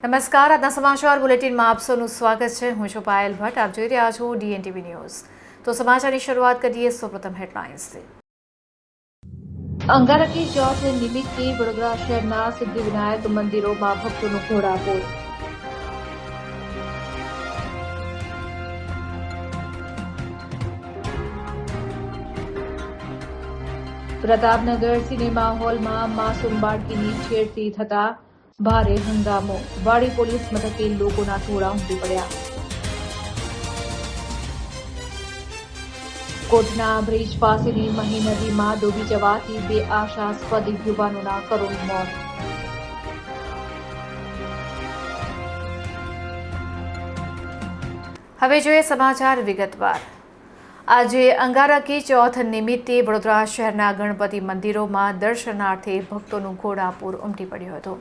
નમસ્કાર, આજના સમાચાર બુલેટિનમાં આપ સૌનું સ્વાગત છે. હું છું પાયલ ભટ્ટ. આપ જોઈ રહ્યા છો DNTV ન્યૂઝ. તો સમાચારની શરૂઆત કરીએ સૌપ્રથમ હેડલાઇન્સથી. અંગારકી ચોથ નિમિત્તે વડોદરા શહેરના સિદ્ધિવિનાયક મંદિરોમાં ભક્તોનો ઘોડાપૂર. પ્રતાપનગર સિનેમા હોલમાં માસૂમ બાળકીની છેડતી થતા ભારે હંગામો. વાડી પોલીસ મથકે લોકોના ટોળા ઉમટી પડ્યા. કોટના બ્રિજ પાસેની મહી નદીમાં ડૂબી જવાથી બે આશાસ્પદ યુવાનોના કરુણ મોત. હવે જોઈએ સમાચાર વિગતવાર. આજે અંગારકી ચોથ નિમિત્તે વડોદરા શહેરના ગણપતિ મંદિરોમાં દર્શનાર્થે ભક્તોનું ઘોડાપૂર ઉમટી પડ્યું હતું.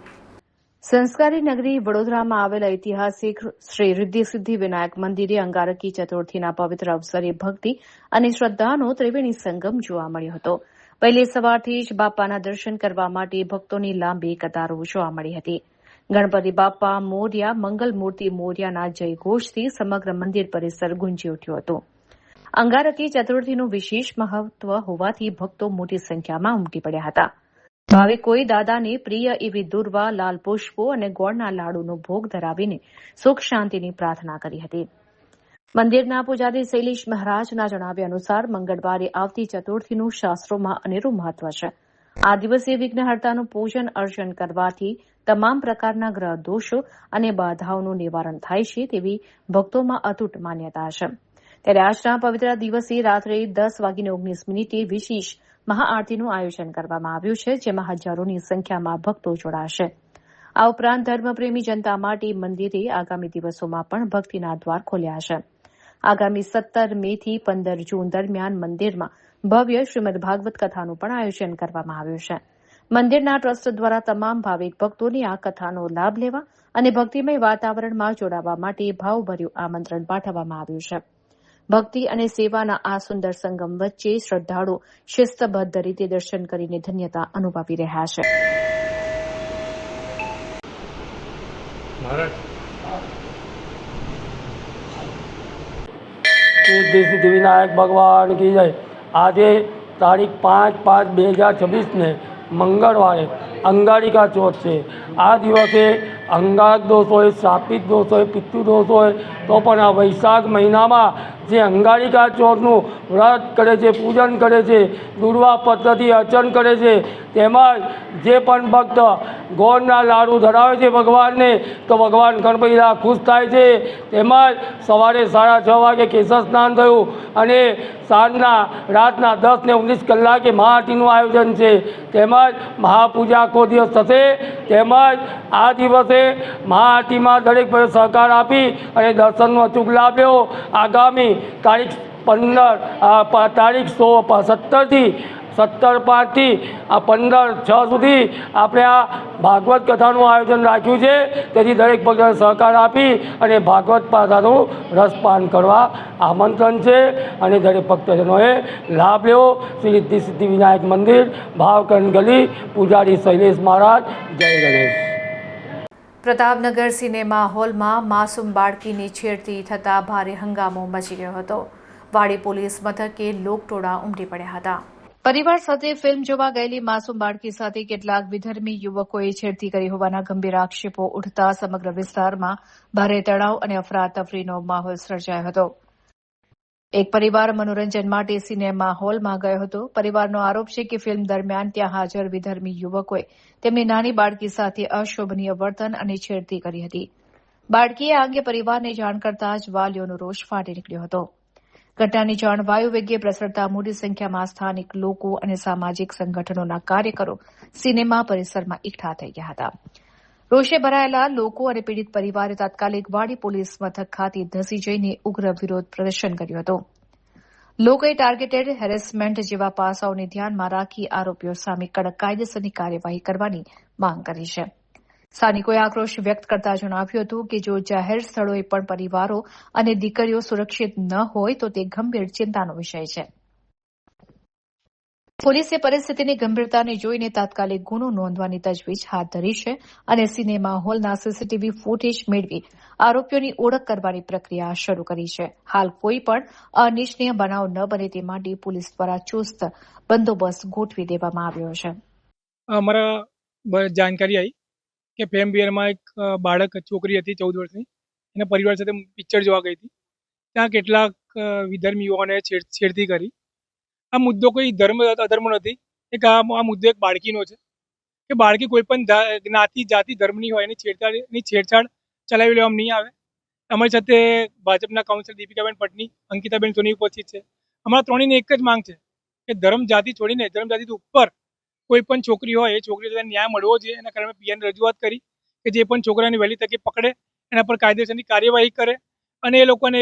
સંસ્કારી નગરી વડોદરામાં આવેલ ઐતિહાસિક શ્રી રિદ્ધિ સિદ્ધિ વિનાયક મંદિરે અંગારકી ચતુર્થીના પવિત્ર અવસરે ભક્તિ અને શ્રદ્ધાનો ત્રિવેણી સંગમ જોવા મળ્યો હતો. વહેલી સવારથી જ બાપાના દર્શન કરવા માટે ભક્તોની લાંબી કતારો જોવા મળી હતી. ગણપતિ બાપા મોર્યા, મંગલ મૂર્તિ મોર્યાના જયઘોષથી સમગ્ર મંદિર પરિસર ગુંજી ઉઠ્યું હતું. અંગારકી ચતુર્થીનું વિશેષ મહત્વ હોવાથી ભક્તો મોટી સંખ્યામાં ઉમટી પડ્યા હતા. ભાવિકોએ દાદાને પ્રિય એવી દુર્વા, લાલ પુષ્પો અને ગોળના લાડુનો ભોગ ધરાવીને સુખ શાંતિની પ્રાર્થના કરી હતી. મંદિરના પૂજારી શૈલેષ મહારાજના જણાવ્યા અનુસાર મંગળવારે આવતી ચતુર્થીનું શાસ્ત્રોમાં અનેરું મહત્વ છે. આ દિવસે વિઘ્નહર્તાનું પૂજન અર્ચન કરવાથી તમામ પ્રકારના ગ્રહ દોષો અને બાધાઓનું નિવારણ થાય છે તેવી ભક્તોમાં અતૂટ માન્યતા છે. ત્યારે આજના પવિત્ર દિવસે રાત્રે 10:19 વિશેષ મહાઆરતીનું આયોજન કરવામાં આવ્યું છે, જેમાં હજારોની સંખ્યામાં ભક્તો જોડાશે. આ ઉપરાંત ધર્મપ્રેમી જનતા માટે મંદિરે આગામી દિવસોમાં પણ ભક્તિના દ્વાર ખોલ્યા છે. આગામી 17 મેથી 15 જૂન દરમિયાન મંદિરમાં ભવ્ય શ્રીમદ ભાગવત કથાનું પણ આયોજન કરવામાં આવ્યું છે. મંદિરના ટ્રસ્ટ દ્વારા તમામ ભાવિક ભક્તોને આ કથાનો લાભ લેવા અને ભક્તિમય વાતાવરણમાં જોડાવા માટે ભાવભર્યું આમંત્રણ પાઠવવામાં આવ્યું છે. ભક્તિ અને સેવાના આ સુંદર સંગમ વચ્ચે શ્રદ્ધાળુઓ શિસ્તબદ્ધ રીતે દર્શન કરીને ધન્યતા અનુભવી રહ્યા છે. સિદ્ધિવિનાયક ભગવાન કી જય. આજે તારીખ 5/5/2026 મંગળવારે અંગારિકા ચોથ છે. આ દિવસે અંગારક દોષ હોય, શાપિત દોષ હોય, પિતૃ દોષ હોય તો પણ આ વૈશાખ મહિનામાં જે અંગારિકા ચોથનું વ્રત કરે છે, પૂજન કરે છે, દુર્વા પત્રથી અર્ચન કરે છે, તેમજ જે પણ ભક્ત ગોળના લાડુ ધરાવે છે ભગવાનને તો ભગવાન ગણપતિ ખુશ થાય છે. તેમજ સવારે 6:30 વાગે કેસર સ્નાન થયું અને સાંજના રાતના 10 ને 19 કલાકે મહાઆરતીનું આયોજન છે. તેમજ મહાપૂજા આખો દિવસ થશે. તેમજ આ દિવસે મહાઆરતીમાં દરેક ભાઈઓ સહકાર આપી અને દર્શનનો અચૂક લાભ લેવો. આગામી તારીખ 17થી 15/6 સુધી આપણે આ ભાગવત કથાનું આયોજન રાખ્યું છે. તેથી દરેક ભક્તોને સહકાર આપી અને ભાગવત કથાનું રસપાન કરવા આમંત્રણ છે અને દરેક ભક્તજનોએ લાભ લેવો. શ્રી રિદ્ધિ સિદ્ધિ વિનાયક મંદિર, ભાવકરણ ગલી, પૂજારી શૈલેષ મહારાજ. જય ગણેશ. પ્રતાપનગર સિનેમા હોલમાં માસૂમ બાળકીની છેડતી થતા ભારે હંગામો મચી ગયો હતો. વાડી પોલીસ મથકે લોકટોળા ઉમટી પડ્યા હતા. પરિવાર સાથે ફિલ્મ જોવા ગયેલી માસૂમ બાળકી સાથે કેટલાક વિધર્મી યુવકોએ છેડતી કરી હોવાના ગંભીર આક્ષેપો ઉઠતા સમગ્ર વિસ્તારમાં ભારે તણાવ અને અફરાતફરીનો માહોલ સર્જાયો હતો. એક પરિવાર મનોરંજન માટે સિનેમા હોલમાં ગયો હતો. પરિવારનો આરોપ છે કે ફિલ્મ દરમિયાન ત્યાં હાજર વિધર્મી યુવકોએ તેમની નાની બાળકી સાથે અશોભનીય વર્તન અને છેડતી કરી હતી. બાળકીએ આ અંગે પરિવારને જાણ કરતા જ વાલીઓનો રોષ ફાટી નીકળ્યો હતો. ઘટનાની જાણ વાયુવેગે પ્રસરતા મોટી સંખ્યામાં સ્થાનિક લોકો અને સામાજિક સંગઠનોના કાર્યકરો સિનેમા પરિસરમાં એકઠા થઈ ગયા હતા. રોષે ભરાયેલા લોકો અને પીડિત પરિવારે તાત્કાલિક વાડી પોલીસ મથક ખાતે ધસી જઈને ઉગ્ર વિરોધ પ્રદર્શન કર્યું હતું. લોકોએ ટાર્ગેટેડ હેરેસમેન્ટ જેવા પાસાઓને ધ્યાનમાં રાખી આરોપીઓ સામે કડક કાયદેસરની કાર્યવાહી કરવાની માંગ કરી છે. સ્થાનિકોએ આક્રોશ વ્યક્ત કરતા જણાવ્યું હતું કે જો જાહેર સ્થળોએ પણ પરિવારો અને દીકરીઓ સુરક્ષિત ન હોય તો તે ગંભીર ચિંતાનો વિષય છે. પોલીસે પરિસ્થિતિની ગંભીરતાને જોઈને તાત્કાલિક ગુનો નોંધવાની તજવીજ હાથ ધરી છે અને સિનેમા હોલના સીસીટીવી ફૂટેજ મેળવી આરોપીઓની ઓળખ કરવાની પ્રક્રિયા શરૂ કરી છે. હાલ કોઈ પણ અનિચ્છનીય બનાવ ન બને તે માટે પોલીસ દ્વારા ચુસ્ત બંદોબસ્ત ગોઠવી દેવામાં આવ્યો છે. અમારા જાણકારી આવી કે ફેમ બિયરમાં એક બાળક છોકરી હતી 14 વર્ષની, એના પરિવાર સાથે પિક્ચર જોવા ગઈ હતી. ત્યાં કેટલાક વિધર્મી યુવાનોએ છેડતી કરી. આ મુદ્દો કોઈ ધર્મ અધર્મ નથી. આ મુદ્દો એક બાળકીનો છે કે બાળકી કોઈ પણ જ્ઞાતિ જાતિ ધર્મની હોય એની છેડછાડ ચલાવી લેવામાં નહીં આવે. અમારી સાથે ભાજપના કાઉન્સિલર દીપિકાબેન પટની, અંકિતાબેન સોની ઉપસ્થિત છે. અમારા ત્રણેયની એક જ માંગ છે કે ધર્મ જાતિ છોડીને ધર્મ જાતિ ઉપર કોઈ પણ છોકરી હોય એ છોકરી સાથે ન્યાય મળવો જોઈએ. એના કારણે પીએન રજૂઆત કરી કે જે પણ છોકરાની વહેલી તકે પકડે, એના પર કાયદેસરની કાર્યવાહી કરે અને એ લોકોને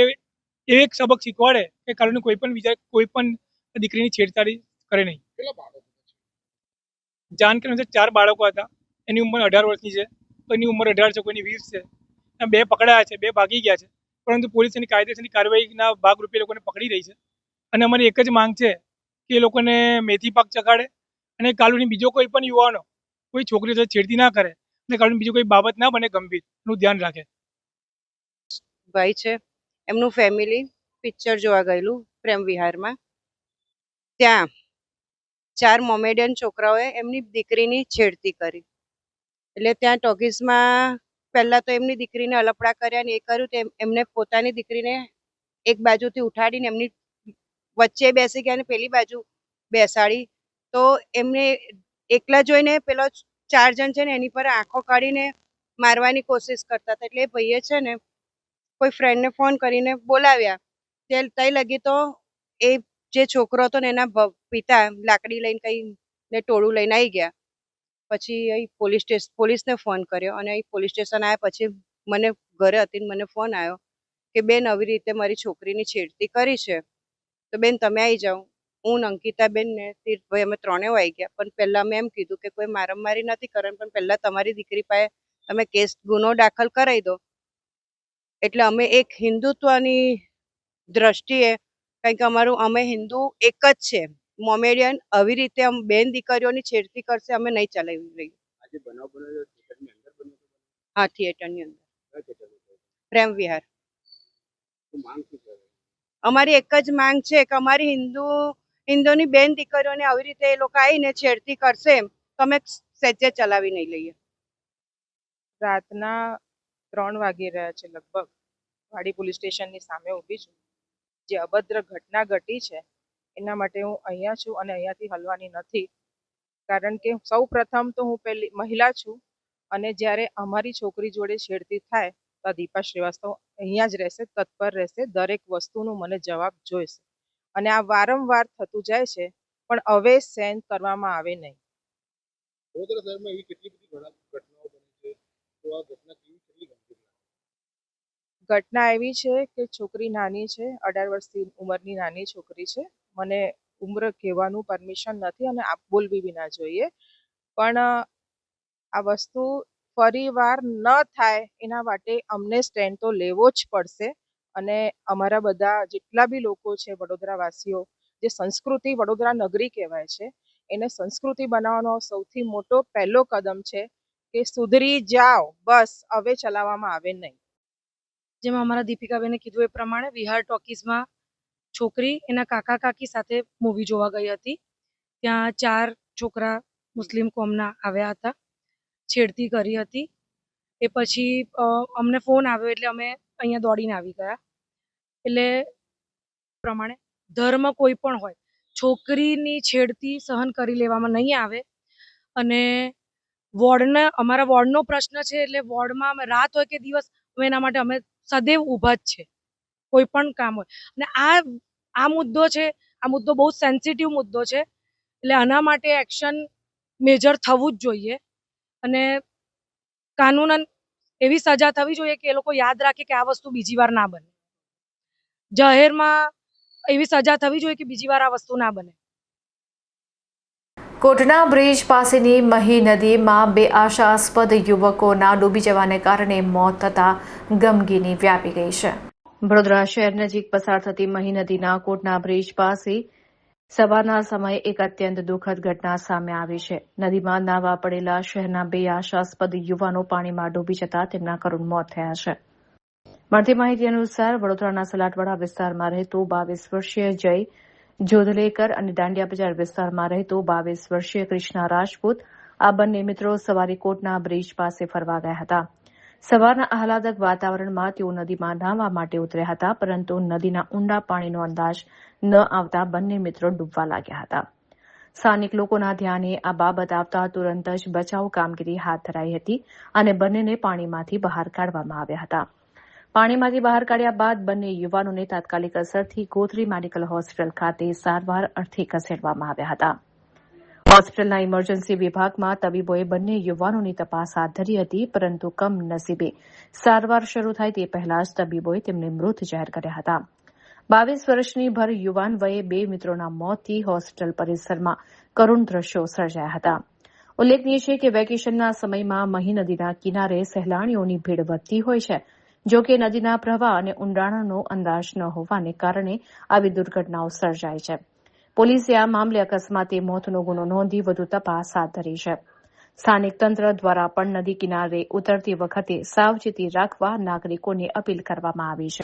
એક સબક શીખવાડે કે કાલનું કોઈ પણ દીકરીની છેડછાડી કરે નહીં. જાણકારી અનુસાર 4 બાળકો હતા. એની ઉંમર 18 વર્ષની છે, કોઈની ઉંમર 18 છે, કોઈની 20 છે. 2 પકડાયા છે, 2 ભાગી ગયા છે, પરંતુ પોલીસ એની કાયદેસરની કાર્યવાહીના ભાગરૂપે લોકોને પકડી રહી છે. અને અમારી એક જ માંગ છે કે એ લોકોને મેથી પાક ચખાડે અને કાલની બીજો કોઈ પણ યુવાનો કોઈ છોકરીઓ સાથે છેડતી ના કરે અને કાલની બીજો કોઈ બાબત ના બને ગંભીર, એનું ધ્યાન રાખે. ભાઈ છે, એમનું ફેમિલી પિક્ચર જોવા ગયેલું પ્રેમ વિહારમાં. ત્યાં 4 મોમેડિયન છોકરાઓએ એમની દીકરીની છેડતી કરી. એટલે ત્યાં ટોકીઝમાં પહેલા તો એમની દીકરીને અલપડા કર્યા ને એ કર્યું તો એમને પોતાની દીકરીને એક બાજુથી ઉઠાડીને એમની વચ્ચે બેસી ગયા અને પેલી બાજુ બેસાડી. તો એમને એકલા જોઈને પેલો 4 જણ છે ને એની પર આંખો કાઢીને મારવાની કોશિશ કરતા હતા. એટલે એ ભાઈએ છે ને કોઈ ફ્રેન્ડને ફોન કરીને બોલાવ્યા. તઈ લગી તો એ જે છોકરો હતો ને એના પિતા લાકડી લઈને કઈ ને ટોળું લઈને આવી ગયા. પછી અહીં પોલીસને ફોન કર્યો અને અહીં પોલીસ સ્ટેશન આવ્યા પછી મને ઘરે હતી ને મને ફોન આવ્યો કે બેન આવી રીતે મારી છોકરીની છેડતી કરી છે, તો બેન તમે આવી જાઓ. હું અંકિતાબેન ને તીર્થભાઈ અમે ત્રણેય આવી ગયા. પણ પહેલા મેં એમ કીધું કે કોઈ મારામારી નથી કરવાની, પણ પહેલા તમારી દીકરી પાસે તમે ગુનો દાખલ કરાવી દો. એટલે અમે એક હિન્દુત્વની દ્રષ્ટિએ, કારણ કે અમે હિન્દુ એક જ છે, મોમેડિયન આવી રીતે બેન દીકરીઓની છેડતી કરશે અમે નહીં ચલાવી રહી. હા, થિયેટરની અંદર પ્રેમ વિહાર. અમારી એક જ માંગ છે કે અમારી હિન્દુની બેન દીકરીઓને આવી રીતે એ લોકો આવીને છેડતી કરશે તો અમે સહેજે ચલાવી નહીં લઈએ. રાતના 3 વાગી રહ્યા છે લગભગ. વાડી પોલીસ સ્ટેશનની સામે ઊભી છું. જે અભદ્ર ઘટના ઘટી છે એના માટે હું અહીંયા છું અને અહીંયાથી હલવાની નથી. કારણ કે સૌ પ્રથમ તો હું પહેલી મહિલા છું અને જ્યારે અમારી છોકરી જોડે છેડતી થાય તો દીપા શ્રીવાસ્તવ અહીંયા જ રહેશે, તત્પર રહેશે, દરેક વસ્તુનો મને જવાબ જોઈશે. અને આ વારંવાર થતું જાય છે પણ હવે સહન કરવામાં આવે નહીં. ઘટના એવી છે કે છોકરી નાની છે, 18 વર્ષની ઉંમરની નાની છોકરી છે. મને ઉંમર કહેવાનું પરમિશન નથી અને બોલવી બી ના જોઈએ, પણ આ વસ્તુ ફરી વાર ન થાય એના માટે અમને સ્ટેન્ડ તો લેવો જ પડશે. અને અમારા બધા જેટલા બી લોકો છે વડોદરાવાસીઓ, જે સંસ્કૃતિ વડોદરા નગરી કહેવાય છે, એને સંસ્કૃતિ બનાવવાનો સૌથી મોટો પહેલો કદમ છે કે સુધરી જાઓ, બસ હવે ચલાવવામાં આવે નહીં. જેમાં અમારા દીપિકાબેને કીધું એ પ્રમાણે વિહાર ટોકીઝમાં છોકરી એના કાકા કાકી સાથે મૂવી જોવા ગઈ હતી. ત્યાં 4 છોકરા મુસ્લિમ કોમના આવ્યા હતા, છેડતી કરી હતી. એ પછી અમને ફોન આવ્યો એટલે અમે અહીંયા દોડીને આવી ગયા. એટલે પ્રમાણે ધર્મ કોઈ પણ હોય, છોકરીની છેડતી સહન કરી લેવામાં નહીં આવે. અને અમારા વોર્ડનો પ્રશ્ન છે એટલે વોર્ડમાં અમે રાત હોય કે દિવસ અમે એના માટે અમે સદૈવ ઊભા જ છે, કોઈ પણ કામ હોય. અને આ મુદ્દો છે, આ મુદ્દો બહુ સેન્સિટિવ મુદ્દો છે, એટલે આના માટે એક્શન મેજર થવું જ જોઈએ. અને કાનૂનન એવી સજા થવી જોઈએ કે એ લોકો યાદ રાખે કે આ વસ્તુ બીજી વાર ના બને. જાહેરમાં એવી સજા થવી જોઈએ કે બીજી વાર આ વસ્તુ ના બને. કોટના બ્રિજ પાસેની મહી નદીમાં 2 આશાસ્પદ યુવકોના ડૂબી જવાને કારણે મોત થતાં ગમગીની વ્યાપી ગઈ છે. વડોદરા શહેર નજીક પસાર થતી મહી નદીના કોટના બ્રિજ પાસે સવારના સમયે એક અત્યંત દુઃખદ ઘટના સામે આવી છે. નદીમાં નાહવા પડેલા શહેરના 2 આશાસ્પદ યુવાનો પાણીમાં ડૂબી જતા તેમના કરુણ મોત થયા છે. મળતી માહિતી અનુસાર વડોદરાના સલાટવાડા વિસ્તારમાં રહેતો 22 વર્ષીય જય જોધલેકર અને દાંડિયા બજાર વિસ્તારમાં રહેતો 22 વર્ષીય કૃષ્ણા રાજપૂત આ બંને મિત્રો સવારીકોટના બ્રિજ પાસે ફરવા ગયા હતા. સવારના આહલાદક વાતાવરણમાં તેઓ નદીમાં નાહવા માટે ઉતર્યા હતા, પરંતુ નદીના ઊંડા પાણીનો અંદાજ ન આવતા બંને મિત્રો ડૂબવા લાગ્યા હતા. સ્થાનિક લોકોના ધ્યાને આ બાબત આવતા તુરંત જ બચાવ કામગીરી હાથ ધરાઈ હતી અને બંનેને પાણીમાંથી બહાર કાઢવામાં આવ્યા હતા. પાણીમાંથી બહાર કાઢ્યા બાદ બંને યુવાનોને તાત્કાલિક અસરથી ગોત્રી મેડિકલ હોસ્પિટલ ખાતે સારવાર અર્થે ખસેડવામાં આવ્યા હતા. હોસ્પિટલના ઇમરજન્સી વિભાગમાં તબીબોએ બંને યુવાનોની તપાસ હાથ ધરી હતી, પરંતુ કમનસીબે સારવાર શરૂ થાય તે પહેલા જ તબીબોએ તેમને મૃત જાહેર કર્યા હતા. 22 વર્ષની ભર યુવાન વયે 2 મિત્રોના મોતથી હોસ્પિટલ પરિસરમાં કરુણ દ્રશ્યો સર્જાયા હતા. ઉલ્લેખનીય છે કે વેકેશનના સમયમાં મહી નદીના કિનારે સહેલાણીઓની ભીડ વધતી હોય છે. જો કે નદીના પ્રવાહ અને ઊંડાણનો અંદાજ ન હોવાને કારણે આવી દુર્ઘટનાઓ સર્જાય છે. પોલીસે આ મામલે અકસ્માતે મોતનો ગુનો નોંધી વધુ તપાસ હાથ ધરી છે. સ્થાનિક તંત્ર દ્વારા પણ નદી કિનારે ઉતરતી વખતે સાવચેતી રાખવા નાગરિકોને અપીલ કરવામાં આવી છે.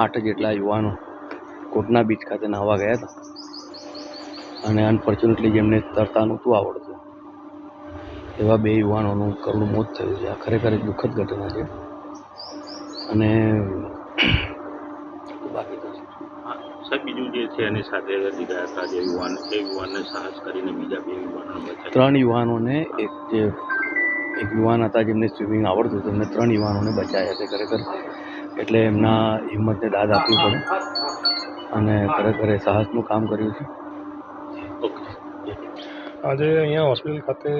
આઠ જેટલા યુવાનો કોટના બીચ ખાતે નાહવા ગયા હતા અને અનફોર્ચ્યુનેટલી જેમને તરતા નહોતું આવડતું એવા 2 યુવાનોનું કરુણ મોત થયું છે. આ ખરેખર એક દુઃખદ ઘટના છે અને બાકી તો સાહેબ બીજું જે છે એની સાથે ગયા હતા જે યુવાન એ યુવાનને સાહસ કરીને બીજા 2 યુવાનોને બચાવ્યા. 3 યુવાનોને એક યુવાન હતા જેમને સ્વિમિંગ આવડતું હતું, એમને 3 યુવાનોને બચાવ્યા છે. ખરેખર એટલે એમના હિંમતને દાદ આપવી પડે અને ખરેખર એ સાહસનું કામ કર્યું છે. આજે અહીંયા હોસ્પિટલ ખાતે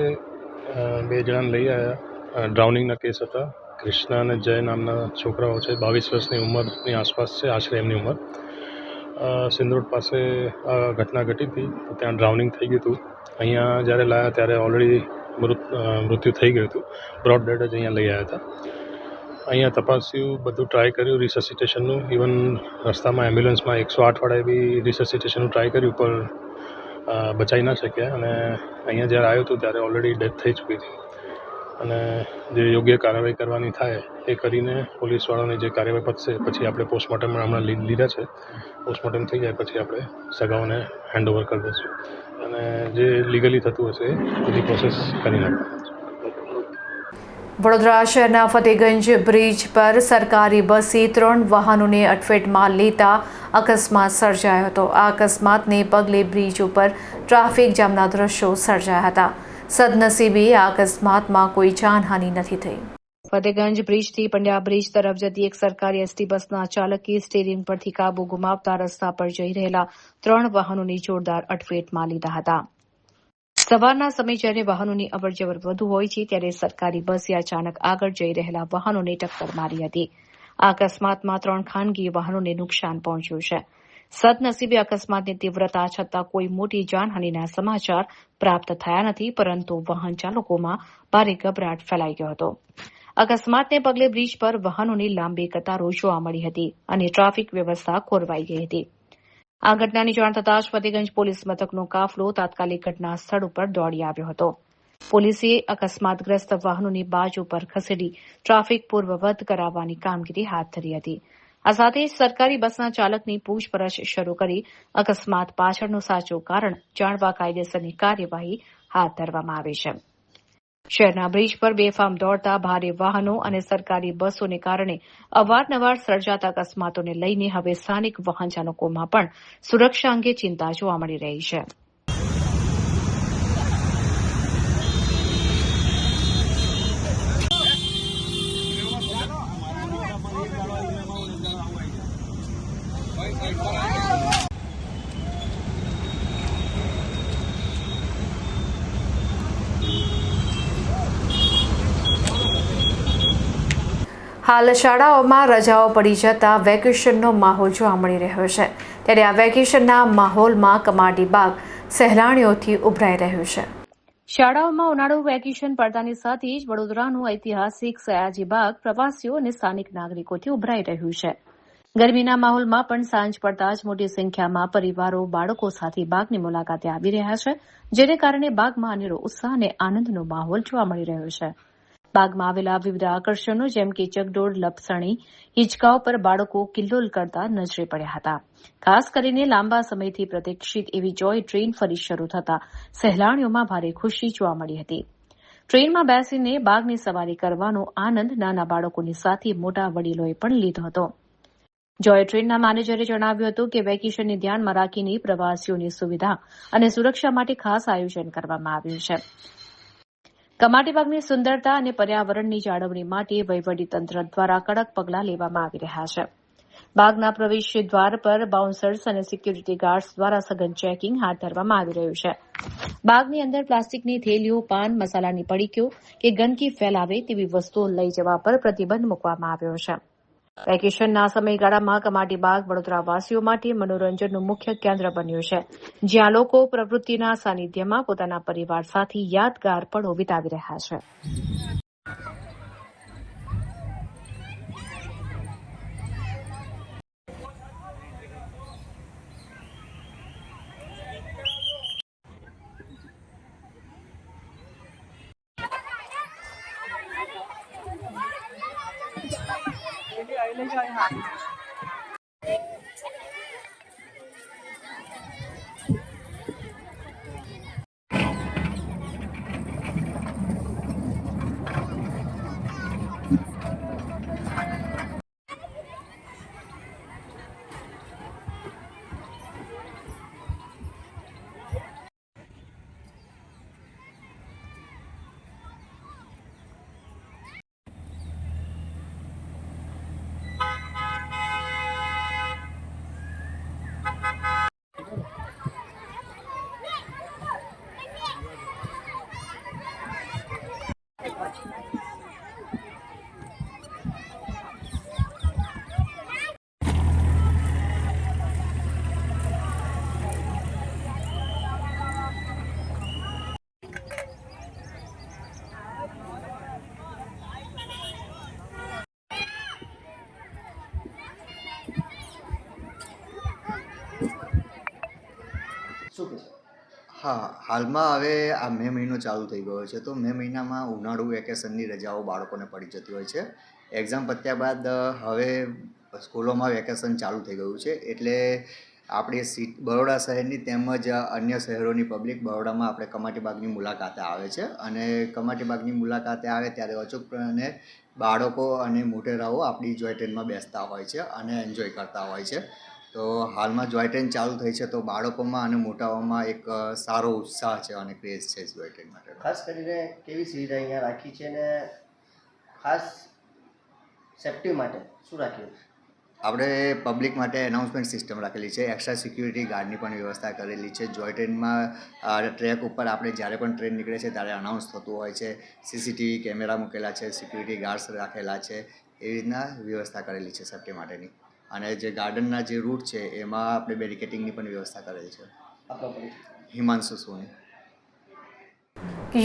2 જણાને લઈ આવ્યા. ડ્રાઉનિંગના કેસ હતા. કૃષ્ણા અને જય નામના છોકરાઓ છે, 22 વર્ષની ઉંમરની આસપાસ છે, આશરે એમની ઉંમર. સિંદરોડ પાસે આ ઘટના ઘટી હતી, તો ત્યાં ડ્રાઉનિંગ થઈ ગયું હતું. અહીંયા જ્યારે લાવ્યા ત્યારે ઓલરેડી મૃત્યુ થઈ ગયું હતું. બ્રોડ ડેડ જ અહીંયા લઈ આવ્યા હતા. અહીંયા તપાસ્યું, બધું ટ્રાય કર્યું રિસસિટેશનનું. ઇવન રસ્તામાં એમ્બ્યુલન્સમાં 108વાળાએ બી રિસસિટેશનનું ટ્રાય કર્યું, પણ બચાવી ના શક્યા. અને અહીંયા જ્યારે આવ્યો હતો ત્યારે ઓલરેડી ડેથ થઈ ચૂકી હતી. અને જે યોગ્ય કાર્યવાહી કરવાની થાય એ કરીને પોલીસવાળાની જે કાર્યવાહી પતશે પછી આપણે પોસ્ટમોર્ટમ હમણાં લીધા છે. પોસ્ટમોર્ટમ થઈ જાય પછી આપણે સગાઓને હેન્ડઓવર કરી દઈશું અને જે લીગલી થતું હશે એ બધી પ્રોસેસ કરી નાખીશું. વડોદરા શહેરના ફતેગંજ બ્રિજ પર સરકારી બસે 3 વાહનોને અડફેટમાં લેતા અકસ્માત સર્જાયો હતો. આ અકસ્માતને પગલે બ્રિજ ઉપર ટ્રાફિક જામના દ્રશ્યો સર્જાયા હતા. સદનસીબે આ અકસ્માતમાં કોઈ જાનહાનિ નથી થઈ. ફતેગંજ બ્રિજથી પંડ્યા બ્રિજ તરફ જતી એક સરકારી એસટી બસના ચાલકે સ્ટીયરિંગ પરથી કાબુ ગુમાવતા રસ્તા પર જઈ રહેલા 3 વાહનોની જોરદાર અડફેટમાં લીધા હતા. સવારના સમયે જ્યારે વાહનોની અવરજવર વધુ હોય છે ત્યારે સરકારી બસે અચાનક આગળ જઈ રહેલા વાહનોને ટક્કર મારી હતી. આ અકસ્માતમાં 3 ખાનગી વાહનોને નુકસાન પહોંચ્યું છે. સદનસીબે અકસ્માતની તીવ્રતા છતાં કોઈ મોટી જાનહાનિના સમાચાર પ્રાપ્ત થયા નથી, પરંતુ વાહન ચાલકોમાં ભારે ગભરાટ ફેલાઈ ગયો હતો. અકસ્માતને પગલે બ્રિજ પર વાહનોની લાંબી કતારો જોવા મળી હતી અને ટ્રાફિક વ્યવસ્થા ખોરવાઈ ગઈ હતી. આ ઘટનાની જાણ થતાં જ ફતેગંજ પોલીસ મથકનો કાફલો તાત્કાલિક ઘટના સ્થળ ઉપર દોડી આવ્યો હતો. પોલીસે અકસ્માતગ્રસ્ત વાહનોની બાજુ પર ખસેડી ટ્રાફિક પૂર્વવત કરાવવાની કામગીરી હાથ ધરી હતી. આ સાથે જ સરકારી બસના ચાલકની પૂછપરછ શરૂ કરી અકસ્માત પાછળનું સાચું કારણ જાણવા કાયદેસરની કાર્યવાહી હાથ ધરવામાં આવી છે. શહેરના બ્રિજ પર બેફામ દોડતા ભારે વાહનો અને સરકારી બસોને કારણે અવારનવાર સર્જાતા અકસ્માતોને લઈને હવે સ્થાનિક વાહન ચાલકોમાં પણ સુરક્ષા અંગે ચિંતા જોવા મળી રહી છે. હાલ શાળાઓમાં રજાઓ પડી જતા વેકેશનનો માહોલ જોવા મળી રહ્યો છે. ત્યારે આ વેકેશનના માહોલમાં કમાટી બાગ સહેલાણીઓથી ઉભરાઈ રહ્યું છે. શાળાઓમાં ઉનાળુ વેકેશન પડતાની સાથે જ વડોદરાનું ઐતિહાસિક સયાજી બાગ પ્રવાસીઓ અને સ્થાનિક નાગરિકોથી ઉભરાઈ રહ્યું છે. ગરમીના માહોલમાં પણ સાંજ પડતા જ મોટી સંખ્યામાં પરિવારો બાળકો સાથે બાગની મુલાકાતે આવી રહ્યા છે, જેને કારણે બાગમાં અનેરો ઉત્સાહ અને આનંદનો માહોલ જોવા મળી રહ્યો છે. બાગમાં આવેલા વિવિધ આકર્ષણો જેમ કે ચકડોળ, લપસણી, હિંચકાઓ પર બાળકો કિલ્લોલ કરતા નજરે પડ્યા હતા. ખાસ કરીને લાંબા સમયથી પ્રતીક્ષિત એવી જોય ટ્રેન ફરી શરૂ થતા સહેલાણીઓમાં ભારે ખુશી જોવા મળી હતી. ટ્રેનમાં બેસીને બાગની સવારી કરવાનો આનંદ નાના બાળકોની સાથે મોટા વડીલોએ પણ લીધો હતો. જોય ટ્રેનના મેનેજરે જણાવ્યું હતું કે વેકેશનને ધ્યાનમાં રાખીને પ્રવાસીઓની સુવિધા અને સુરક્ષા માટે ખાસ આયોજન કરવામાં આવ્યું છે. કમાટી બાગની સુંદરતા અને પર્યાવરણની જાળવણી માટે વહીવટીતંત્ર દ્વારા કડક પગલાં લેવામાં આવી રહ્યા છે. બાગના પ્રવેશ દ્વાર પર બાઉન્સર્સ અને સિક્યુરિટી ગાર્ડ્સ દ્વારા સઘન ચેકિંગ હાથ ધરવામાં આવી રહ્યું છે. બાગની અંદર પ્લાસ્ટિકની થેલીઓ, પાન મસાલાની પડીકીઓ કે ગંદકી ફેલાવે તેવી વસ્તુઓ લઈ જવા પર પ્રતિબંધ મૂકવામાં આવ્યો છે. વેકેશનના સમયગાળામાં કમાટી બાગ વડોદરાવાસીઓ માટે મનોરંજનનું મુખ્ય કેન્દ્ર બન્યું છે, જ્યાં લોકો પ્રવૃત્તિના સાનિધ્યમાં પોતાના પરિવાર સાથે યાદગાર પળો વિતાવી રહ્યા છે. હા, હાલમાં હવે આ મે મહિનો ચાલુ થઈ ગયો છે, તો મે મહિનામાં ઉનાળુ વેકેશનની રજાઓ બાળકોને પડી જતી હોય છે. એક્ઝામ પત્યા બાદ હવે સ્કૂલોમાં વેકેશન ચાલુ થઈ ગયું છે, એટલે આપણી બરોડા શહેરની તેમજ અન્ય શહેરોની પબ્લિક બરોડામાં આપણે કમાટી બાગની મુલાકાતે આવે છે. અને કમાટી બાગની મુલાકાતે આવે ત્યારે અચૂકપણે બાળકો અને મોટેરાઓ આપણી જોય ટ્રેનમાં બેસતા હોય છે અને એન્જોય કરતા હોય છે. તો હાલમાં જોય ટ્રેન ચાલુ થઈ છે, તો બાળકોમાં અને મોટાઓમાં એક સારો ઉત્સાહ છે અને ક્રેઝ છે જોય ટ્રેન માટે. ખાસ કરીને કેવી સુવિધા અહીંયા રાખી છે અને ખાસ સેફ્ટી માટે શું રાખ્યું? આપણે પબ્લિક માટે એનાઉન્સમેન્ટ સિસ્ટમ રાખેલી છે, એક્સ્ટ્રા સિક્યુરિટી ગાર્ડની પણ વ્યવસ્થા કરેલી છે. જોય ટ્રેનમાં ટ્રેક ઉપર આપણે જ્યારે પણ ટ્રેન નીકળે છે ત્યારે અનાઉન્સ થતું હોય છે. CCTV કેમેરા મૂકેલા છે, સિક્યુરિટી ગાર્ડ્સ રાખેલા છે, એવી રીતના વ્યવસ્થા કરેલી છે સેફ્ટી માટેની. અને જે ગાર્ડનના જે રૂટ છે એમાં આપણે બેરિકેટિંગની પણ વ્યવસ્થા કરેલ છે. આપણો પરિચય. હિમાંશુ સોની.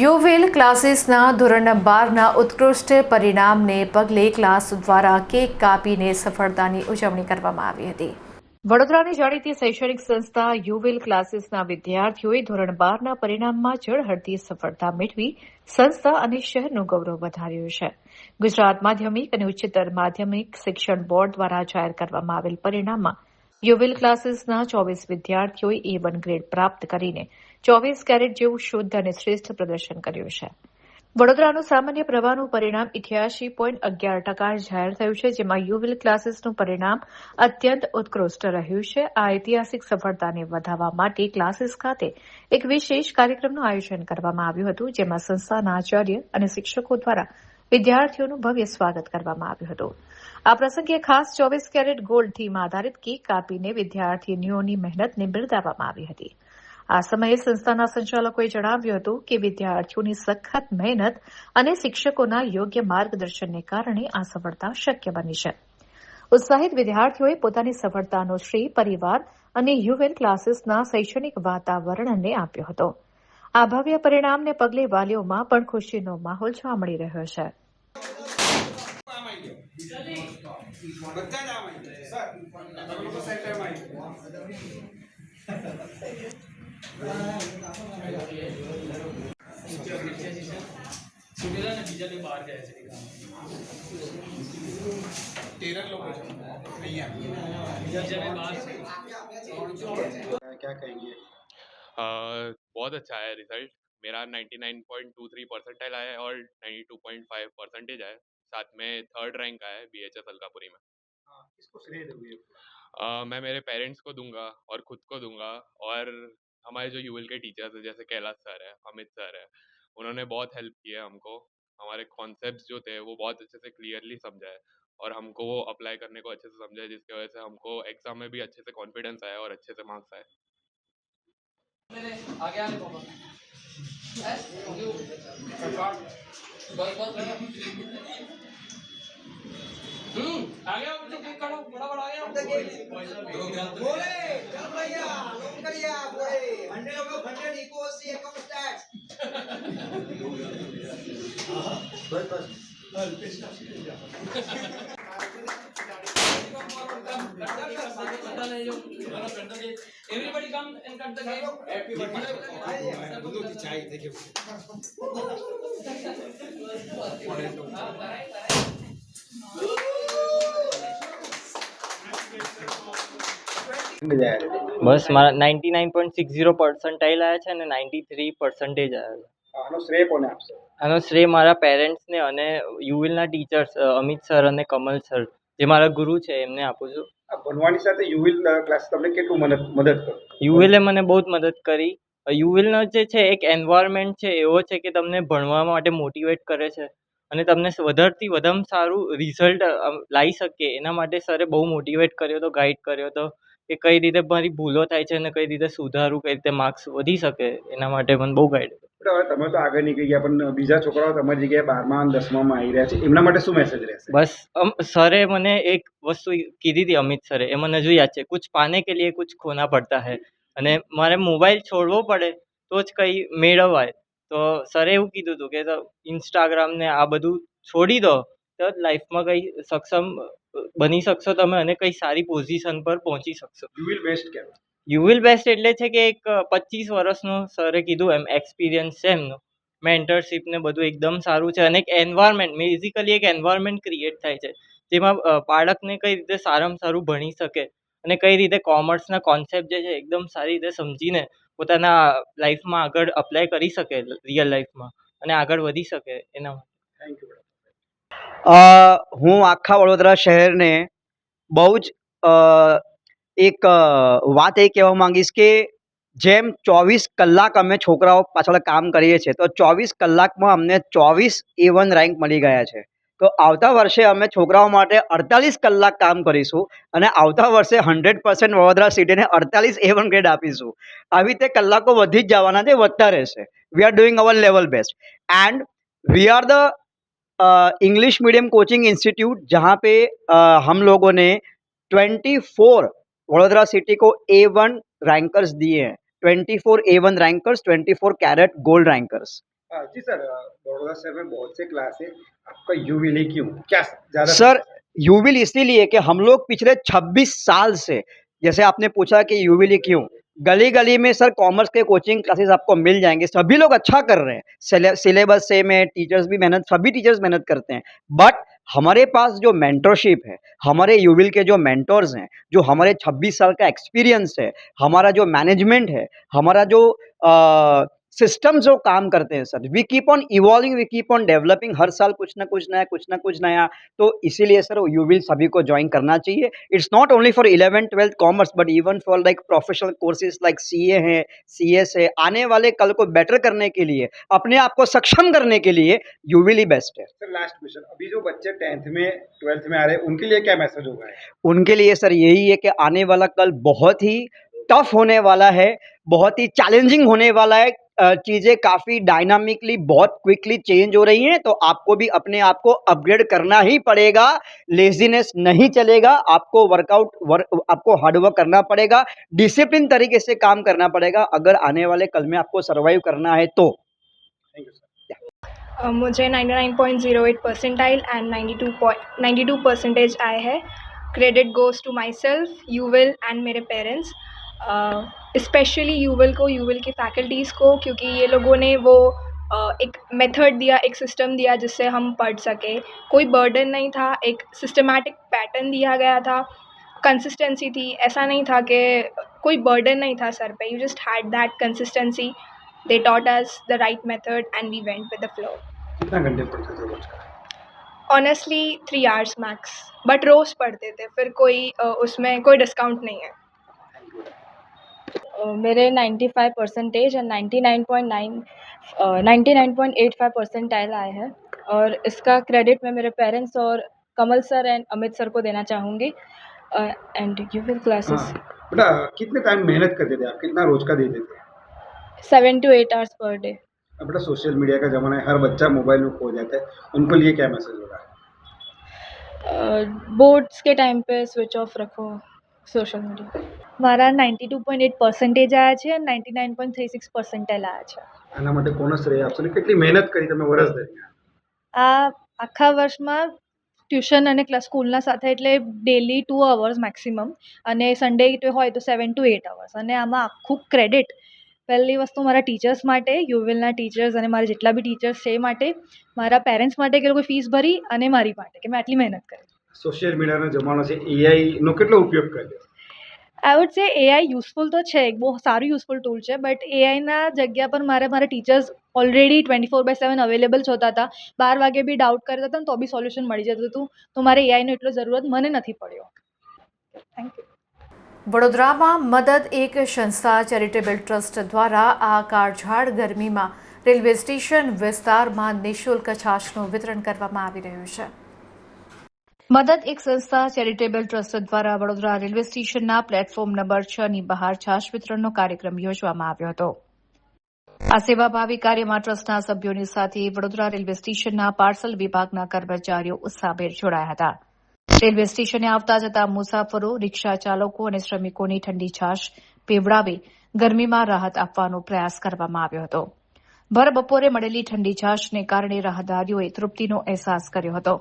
યુવિલ ક્લાસીસના ધોરણ 12ના ઉત્કૃષ્ટ પરિણામને પગલે ક્લાસ દ્વારા કેક કાપીને સફળતાની ઉજવણી કરવામાં આવી હતી. વડોદરાની જાણીતી શૈક્ષણિક સંસ્થા યુવિલ ક્લાસીસના વિદ્યાર્થીઓએ ધોરણ 12ના પરિણામમાં ઝળહળતી સફળતા મેળવી સંસ્થા અને શહેરનું ગૌરવ વધાર્યું છે. ગુજરાત માધ્યમિક અને ઉચ્ચતર માધ્યમિક શિક્ષણ બોર્ડ દ્વારા જાહેર કરવામાં આવેલ પરિણામમાં યુવિલ ક્લાસીસના 24 વિદ્યાર્થીઓએ A1 ગ્રેડ પ્રાપ્ત કરીને 24 કેરેટ જેવું શુદ્ધ અને શ્રેષ્ઠ પ્રદર્શન કર્યું છે. વડોદરાનું સામાન્ય પ્રવાહનું પરિણામ 88.11% જાહેર થયું છે, જેમાં યુવિલ ક્લાસીસનું પરિણામ અત્યંત ઉત્કૃષ્ટ રહ્યું છે. આ ઐતિહાસિક સફળતાને વધારવા માટે ક્લાસીસ ખાતે એક વિશેષ કાર્યક્રમનું આયોજન કરવામાં આવ્યું હતું, જેમાં સંસ્થાના આચાર્ય અને શિક્ષકો દ્વારા વિદ્યાર્થીઓનું ભવ્ય સ્વાગત કરવામાં આવ્યું હતું. આ પ્રસંગે ખાસ 24 કેરેટ ગોલ્ડ થીમ આધારિત કેક કાપીને વિદ્યાર્થીનીઓની મહેનતને બિરદાવવામાં આવી હતી. આ સમયે સંસ્થાના સંચાલકોએ જણાવ્યું હતું કે વિદ્યાર્થીઓની સખત મહેનત અને શિક્ષકોના યોગ્ય માર્ગદર્શનને કારણે આ સફળતા શક્ય બની છે. ઉત્સાહિત વિદ્યાર્થીઓએ પોતાની સફળતાનો શ્રેય પરિવાર અને યુવિલ ક્લાસીસના શૈક્ષણિક વાતાવરણને આપ્યો હતો. આ ભવ્ય પરિણામને પગલે વાલીઓમાં પણ ખુશીનો માહોલ જોવા મળી રહ્યો છે. क्या कहेंगे? बहुत अच्छा है रिजल्ट मेरा 99.23 परसेंटाइल आया है और 92.5 परसेंटेज आया है. साथ में 3rd रैंक आया है BHS अलकापुरी में. किसको श्रेय दोगे? मैं मेरे पेरेंट्स को दूंगा और खुद को दूंगा और हमारे जो यूएल के टीचर्स हैं जैसे कैलाश सर है, अमित सर है, उन्होंने बहुत हेल्प किया हमको. हमारे कॉन्सेप्ट्स जो थे वो बहुत अच्छे से क्लियरली समझाए और हमको वो अप्लाई करने को अच्छे से समझाए, जिसकी वजह से हमको एग्जाम में भी अच्छे से कॉन्फिडेंस आया और अच्छे से मार्क्स आए. Everybody come and cut the cake. બસ મારા 99.60 પર્સન્ટાઇલ આવ્યા છે અને 93 પર્સન્ટેજ આવ્યા છે. આનો શ્રેય કોને આપશો? આનો શ્રેય મારા પેરેન્ટ્સને અને યુવિલના ટીચર્સ અમિત સર અને કમલ સર જે મારા ગુરુ છે એમને આપું છું. આ ભણવાની સાથે યુવિલ ક્લાસ તમને કેટલું મદદ કર્યું? યુવિલે મને બહુ જ મદદ કરી. યુવિલનો જે છે એક એન્વાયરમેન્ટ છે એવો છે કે તમને ભણવા માટે મોટિવેટ કરે છે અને તમને વધારેથી વધારે સારું રિઝલ્ટ લાવી શકે એના માટે સરે બહુ મોટિવેટ કર્યો હતો, ગાઈડ કર્યો હતો કે કઈ રીતે મારી ભૂલો થાય છે અને કઈ રીતે સુધારું, કઈ રીતે માર્ક્સ વધી શકે એના માટે મને બહુ ગાઈડ. હવે તમે તો આગળ નીકળી ગયા પણ બીજા છોકરાઓ તમારી જગ્યાએ 12મા અને 10મામાં આવી રહ્યા છે, એમના માટે શું મેસેજ રહેશે? બસ સરે મને એક વસ્તુ કીધી હતી, અમિત સરે, એ મને હજુ યાદ છે, કુછ પાને કે લીએ કુછ ખોના પડતા હૈ. અને મારે મોબાઈલ છોડવો પડે તો જ કંઈ મેળવાય. તો સરે એવું કીધું હતું કે ઇન્સ્ટાગ્રામ ને આ બધું છોડી દો તો જ લાઈફમાં કંઈ સક્ષમ બની શકશો તમે અને કંઈ સારી પોઝિશન પર પહોંચી શકશો. યુવિલ બેસ્ટ કહેવાય. યુવિલ બેસ્ટ એટલે છે કે એક 25 વર્ષનો સરે કીધું એમ એક્સપિરિયન્સ છે એમનો, મેન્ટરશીપ ને બધું એકદમ સારું છે અને એક એન્વાયરમેન્ટ, બેઝિકલી એક એન્વાયરમેન્ટ ક્રિએટ થાય છે જેમાં બાળકને કઈ રીતે સારામાં સારું ભણી શકે અને કઈ રીતે કોમર્સના કોન્સેપ્ટ જે છે એકદમ સારી રીતે સમજીને પોતાના લાઈફમાં આગળ અપ્લાય કરી શકે રિયલ લાઈફમાં અને આગળ વધી શકે એના માટે. Thank you. હું આખા વડોદરા શહેરને બહુ જ એક વાત એ કહેવા માંગીશ કે જેમ 24 કલાક અમે છોકરાઓ પાછળ કામ કરીએ છીએ તો 24 કલાકમાં અમને 24 A1 રેન્ક મળી ગયા છે. તો આવતા વર્ષે અમે છોકરાઓ માટે 48 કલાક કામ કરીશું અને આવતા વર્ષે 100% વડોદરા સિટીને 48 A1 ગ્રેડ આપીશું. આવી રીતે કલાકો વધી જ જવાના છે, વધતા રહેશે. We are doing our level best and we are the English medium coaching institute जहाँ पे हम लोगों ने 24 वडोदरा सिटी को A1 रैंकर्स दिए हैं, 24 A1 rankers, 24 carat gold rankers. जी सर, बड़ौदा शहर में बहुत से क्लास है, आपका यूविल क्यों, क्या ज्यादा? सर यूविल इसीलिए कि हम लोग पिछले 26 साल से, जैसे आपने पूछा कि यूविल क्यों, गली गली में सर कॉमर्स के कोचिंग क्लासेस आपको मिल जाएंगे, सभी लोग अच्छा कर रहे हैं, सिलेबस से में टीचर्स भी मेहनत, सभी टीचर्स मेहनत करते हैं, बट हमारे पास जो मेंटरशिप है, हमारे यूविल के जो मेंटर्स हैं, जो हमारे 26 साल का एक्सपीरियंस है, हमारा जो मैनेजमेंट है, हमारा जो सिस्टम जो काम करते हैं sir, we keep on evolving, we keep on developing, हर साल कुछ ना कुछ नया, कुछ ना कुछ नया। तो इसीलिए सर यूविल सभी को ज्वाइन करना चाहिए। It's not only for 11th 12th commerce, but even for like professional courses like CA है, CS है। आने वाले कल को बेटर करने के लिए, अपने आप को सक्षम करने के लिए यूविल ही बेस्ट है। सर लास्ट क्वेश्चन, अभी जो बच्चे 10th में 12th में आ रहे हैं, उनके लिए क्या मैसेज होगा? उनके लिए सर यही है कि आने वाला कल बहुत ही टफ होने वाला है, बहुत ही चैलेंजिंग होने वाला है, चीज़ें काफ़ी डायनामिकली बहुत क्विकली चेंज हो रही हैं, तो आपको भी अपने आप को अपग्रेड करना ही पड़ेगा, लेजीनेस नहीं चलेगा, आपको आपको हार्डवर्क करना पड़ेगा, डिसिप्लिन तरीके से काम करना पड़ेगा, अगर आने वाले कल में आपको सर्वाइव करना है तो। Thank you sir. मुझे 99.08 परसेंटाइल एंड 92 परसेंटेज आए हैं। Credit goes to myself, यूविल एंड मेरे पेरेंट्स, स्पेशली यूविल को, यूविल की फैकल्टीज़ को, क्योंकि ये लोगों ने वो एक मेथड दिया, एक सिस्टम दिया जिससे हम पढ़ सके। कोई बर्डन नहीं था, एक सिस्टमैटिक पैटर्न दिया गया था, कंसिस्टेंसी थी, ऐसा नहीं था कि कोई बर्डन नहीं था सर पे, you just had that consistency. They taught us the right method and we went with the flow. कितना घंटे पढ़ते थे रोज का? ऑनेस्टली 3 hours मैक्स, बट रोज़ पढ़ते थे, फिर कोई उसमें कोई डिस्काउंट नहीं है। मेरे 95 परसेंटेज एंड 99.85 परसेंटाइल आए हैं, और इसका क्रेडिट मैं मेरे पेरेंट्स और कमल सर एंड अमित सर को देना चाहूँगी, एंड यूविल क्लासेस। बेटा कितने टाइम मेहनत करते थे आप, कितना रोज का देते थे? 7 to 8 hours पर डे। अब बेटा सोशल मीडिया का ज़माना है, हर बच्चा मोबाइल में खो जाता है, उनको लिए क्या मैसेज होगा? बोर्ड्स के टाइम पे स्विच ऑफ रखो सोशल मीडिया। મારા 92.8 પરસેન્ટેજ આવ્યા છે અને 99.36 પરસેન્ટાઇલ આવ્યા છે। આના માટે કોનો શ્રેય આપશો ને કેટલી મહેનત કરી તમે વર્ષ દરમિયાન? આ આખા વર્ષમાં ટ્યુશન અને સ્કૂલના સાથે એટલે ડેલી 2 hours મેક્સિમમ, અને સન્ડે હોય તો 7 to 8 hours, અને આમાં આખું ક્રેડિટ પહેલી વસ્તુ મારા ટીચર્સ માટે, યુવિલના ટીચર્સ અને મારા જેટલા બી ટીચર્સ છે એ માટે, મારા પેરેન્ટ્સ માટે કે લોકોએ ફીસ ભરી, અને મારી માટે કે મેં આટલી મહેનત કરી। સોશિયલ મીડિયાનો જમાનો છે, AI નો કેટલો ઉપયોગ કર્યો? I would say AI useful तो है, एक बहुत सारू यूजफुल टूल है, बट AI ना जगह पर मारे टीचर्स ऑलरेडी 24/7 अवेलेबल होता था। 12 वागे भी डाउट करता था तो भी सॉल्यूशन मળી જતું હતું, તો મારે AI નો એટલો જરૂરત મને નથી પડ્યો। Thank you. વડોદરામાં મદદ એક સંસ્થા ચેરિટેબલ ટ્રસ્ટ દ્વારા આ કાળઝાળ ગરમીમાં રેલવે સ્ટેશન વિસ્તારમાં નિઃશુલ્ક છાશનું વિતરણ કરવામાં આવી રહ્યું છે। મદદ એક સંસ્થા ચેરિટેબલ ટ્રસ્ટ દ્વારા વડોદરા રેલવે સ્ટેશનના પ્લેટફોર્મ નંબર 6 ની બહાર છાશ વિતરણનો કાર્યક્રમ યોજવામાં આવ્યો હતો। આ સેવાભાવી કાર્યમાં ટ્રસ્ટના સભ્યોની સાથે વડોદરા રેલવે સ્ટેશનના પાર્સલ વિભાગના કર્મચારીઓ ઉત્સાહભેર જોડાયા હતા। રેલવે સ્ટેશને આવતા જતા મુસાફરો, રિક્ષા ચાલકો અને શ્રમિકોને ઠંડી છાશ પીવડાવી ગરમીમાં રાહત આપવાનો પ્રયાસ કરવામાં આવ્યો હતો। ભર બપોરે મળેલી ઠંડી છાશને કારણે રાહદારીઓએ તૃપ્તિનો અહેસાસ કર્યો હતો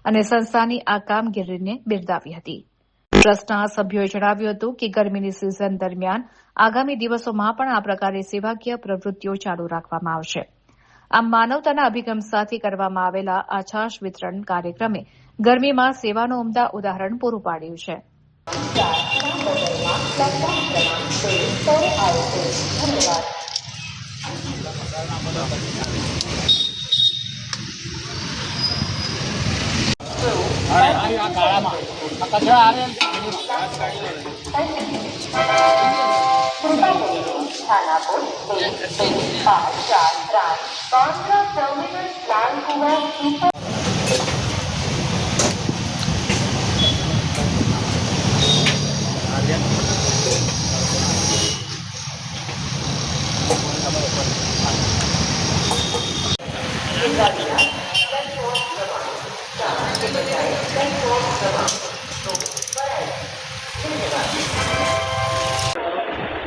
અને સંસ્થાની આ કામગીરીને બિરદાવી હતી। ટ્રસ્ટના સભ્યોએ જણાવ્યું હતું કે ગરમીની સિઝન દરમિયાન આગામી દિવસોમાં પણ આ પ્રકારે સેવાકીય પ્રવૃત્તિઓ ચાલુ રાખવામાં આવશે। આમ માનવતાના અભિગમ સાથે કરવામાં આવેલા આ છાશ વિતરણ કાર્યક્રમે ગરમીમાં સેવાનું ઉમદા ઉદાહરણ પૂરું પાડ્યું છે।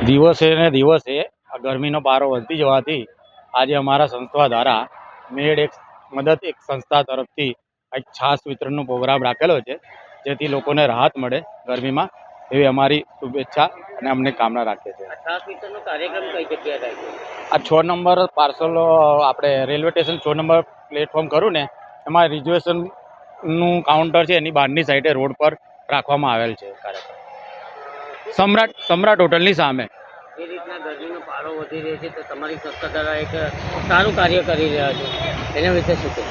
દિવસે ને દિવસે આ ગરમીનો પારો વધતી જવાથી આજે અમારા સંસ્થા દ્વારા મેડ એક મદદ એક સંસ્થા તરફથી એક છાશ વિતરણનો પ્રોગ્રામ રાખેલો છે, જેથી લોકોને રાહત મળે ગરમીમાં, એવી અમારી શુભેચ્છા અને અમને કામના રાખીએ છીએ. છાશ વિતરણનો કાર્યક્રમ કઈ જગ્યાએ થાય છે? આ 6 નંબર પાર્સલ આપણે રેલવે સ્ટેશન 6 નંબર પ્લેટફોર્મ ખરું ને, એમાં રિઝર્વેશનનું કાઉન્ટર છે, એની બહારની સાઈડે રોડ પર રાખવામાં આવેલ છે કાર્યક્રમ. સમ્રાટ હોટલની સામે. એ રીતના ગરમીનો પારો વધી રહ્યો છે તો તમારી સંસ્થા દ્વારા એક સારું કાર્ય કરી રહ્યા છો, એના વિશે શું કહે?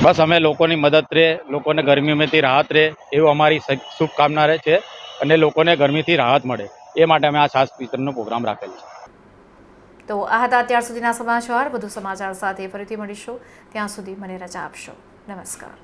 બસ અમે લોકોની મદદ રહે, લોકોને ગરમીમાંથી રાહત રહે એવું અમારી શુભકામના રહે છે, અને લોકોને ગરમીથી રાહત મળે એ માટે અમે આ છાશ વિતરણનો પ્રોગ્રામ રાખેલો છે. તો આ હતા અત્યાર સુધીના સમાચાર. વધુ સમાચાર સાથે ફરીથી મળીશું. ત્યાં સુધી મને રજા આપશો. નમસ્કાર.